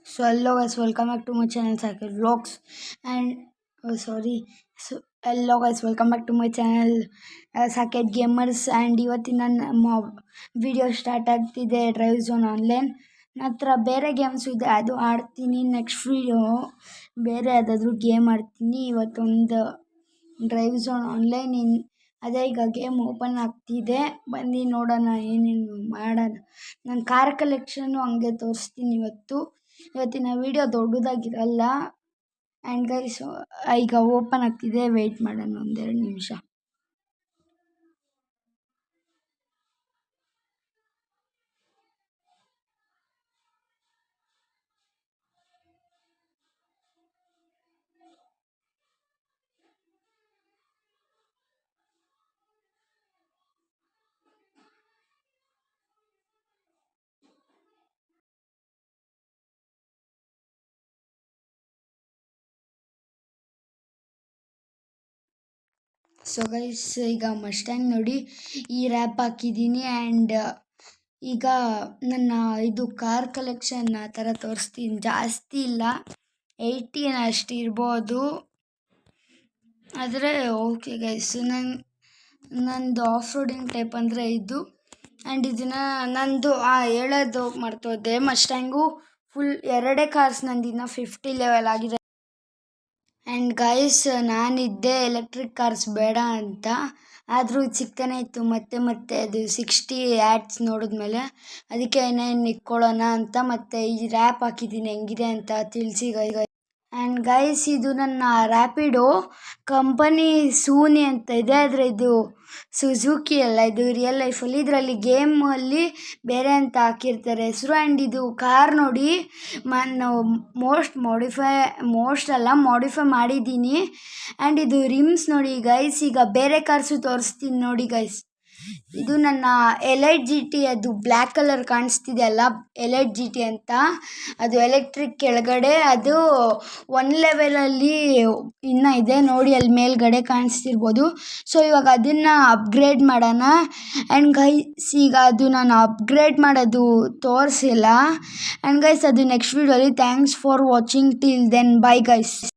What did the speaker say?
So hello guys, welcome back to my channel Cycle Vlogs and hello guys, welcome back to my channel Saket Gamers and ಇವತ್ತಿನ ನಮ್ಮ video start ಆಗ್ತಿದೆ drive zone online. ನನ್ನ ಹತ್ರ ಬೇರೆ games ಇದೆ, ಅದು ಆಡ್ತೀನಿ. ನೆಕ್ಸ್ಟ್ ವಿಡಿಯೋ ಬೇರೆ ಯಾವುದಾದ್ರೂ ಗೇಮ್ ಆಡ್ತೀನಿ. ಇವತ್ತೊಂದು ಡ್ರೈವ್ ಝೋನ್ ಆನ್ಲೈನ್ ಅದೇ ಈಗ ಗೇಮ್ ಓಪನ್ ಆಗ್ತಿದೆ. ಬನ್ನಿ ನೋಡೋಣ ಏನೇನು ಮಾಡೋಣ. ನನ್ನ ಕಾರ್ ಕಲೆಕ್ಷನ್ನು ಹಂಗೆ ತೋರಿಸ್ತೀನಿ ಇವತ್ತಿನ ವಿಡಿಯೋ ದೊಡ್ಡದಾಗಿರಲ್ಲ. ಆ್ಯಂಡ್ ಗೈಸ್ ಈಗ ಓಪನ್ ಆಗ್ತಿದೆ, ವೆಯ್ಟ್ ಮಾಡೋಣ ಒಂದೆರಡು ನಿಮಿಷ. ಸೊ ಗೈಸ್ ಈಗ ಮಸ್ಟ್ಯಾಂಗ್ ನೋಡಿ ಈ ರ್ಯಾಪ್ ಹಾಕಿದ್ದೀನಿ. ಆ್ಯಂಡ್ ಈಗ ನನ್ನ ಇದು ಕಾರ್ ಕಲೆಕ್ಷನ್ ಆ ಥರ ತೋರಿಸ್ತೀನಿ. ಜಾಸ್ತಿ ಇಲ್ಲ, 80 ಅಷ್ಟು ಇರ್ಬೋದು. ಆದರೆ ಓಕೆ ಗೈಸ್, ನಂದು ಆಫ್ ರೋಡಿಂಗ್ ಟೈಪ್ ಅಂದರೆ ಇದು. ಆ್ಯಂಡ್ ಇದನ್ನು ನಂದು ಹೇಳೋದು ಮರ್ತೋದೆ, ಮಸ್ಟ್ಯಾಂಗು ಫುಲ್ ಎರಡೇ ಕಾರ್ಸ್ ನಂದಿನ್ನು 50 ಲೆವೆಲ್ ಆಗಿದೆ. ಆ್ಯಂಡ್ ಗೈಸ್ ನಾನಿದ್ದೆ ಎಲೆಕ್ಟ್ರಿಕ್ ಕಾರ್ಸ್ ಬೇಡ ಅಂತ, ಆದರೂ ಸಿಗ್ತಾನೆ ಇತ್ತು ಮತ್ತೆ ಅದು 60 ಆ್ಯಡ್ಸ್ ನೋಡಿದ್ಮೇಲೆ ಅದಕ್ಕೆ ಏನೇನು ಇಟ್ಕೊಳ್ಳೋಣ ಅಂತ ಮತ್ತೆ ಈ ರ್ಯಾಪ್ ಹಾಕಿದ್ದೀನಿ. ಹೆಂಗಿದೆ ಅಂತ ತಿಳಿಸಿ ಗೈಸ್. ಆ್ಯಂಡ್ ಗೈಸ್ ಇದು ನನ್ನ ರ್ಯಾಪಿಡೋ ಕಂಪನಿ ಸೂನಿ ಅಂತ ಇದೆ, ಆದರೆ ಇದು ಸುಜುಕಿ ಅಲ್ಲ, ಇದು ರಿಯಲ್ ಲೈಫಲ್ಲಿ. ಇದರಲ್ಲಿ ಗೇಮಲ್ಲಿ ಬೇರೆ ಅಂತ ಹಾಕಿರ್ತಾರೆ ಹೆಸರು. ಆ್ಯಂಡ್ ಇದು ಕಾರ್ ನೋಡಿ ನಾನು ಮಾಡಿಫೈ ಮಾಡಿದ್ದೀನಿ. ಆ್ಯಂಡ್ ಇದು ರಿಮ್ಸ್ ನೋಡಿ ಗೈಸ್. ಈಗ ಬೇರೆ ಕಾರ್ಸು ತೋರಿಸ್ತೀನಿ ನೋಡಿ ಗೈಸ್. ಇದು ನನ್ನ ಎಲೈಟ್ ಜಿ ಟಿ, ಅದು ಬ್ಲ್ಯಾಕ್ ಕಲರ್ ಕಾಣಿಸ್ತಿದೆ ಅಲ್ಲ, ಎಲೈಟ್ ಜಿ ಟಿ ಅಂತ. ಅದು ಎಲೆಕ್ಟ್ರಿಕ್ ಕೆಳಗಡೆ, ಅದು 1 ಲೆವೆಲಲ್ಲಿ ಇನ್ನೂ ಇದೆ ನೋಡಿ, ಅಲ್ಲಿ ಮೇಲ್ಗಡೆ ಕಾಣಿಸ್ತಿರ್ಬೋದು. ಸೊ ಇವಾಗ ಅದನ್ನು ಅಪ್ಗ್ರೇಡ್ ಮಾಡೋಣ. ಆ್ಯಂಡ್ ಗೈಸ್ ಈಗ ಅದು ನಾನು ಅಪ್ಗ್ರೇಡ್ ಮಾಡೋದು ತೋರಿಸಿಲ್ಲ. ಆ್ಯಂಡ್ ಗೈಸ್ ಅದು ನೆಕ್ಸ್ಟ್ ವೀಡಿಯೋಲಿ. Thanks for watching till then, bye guys.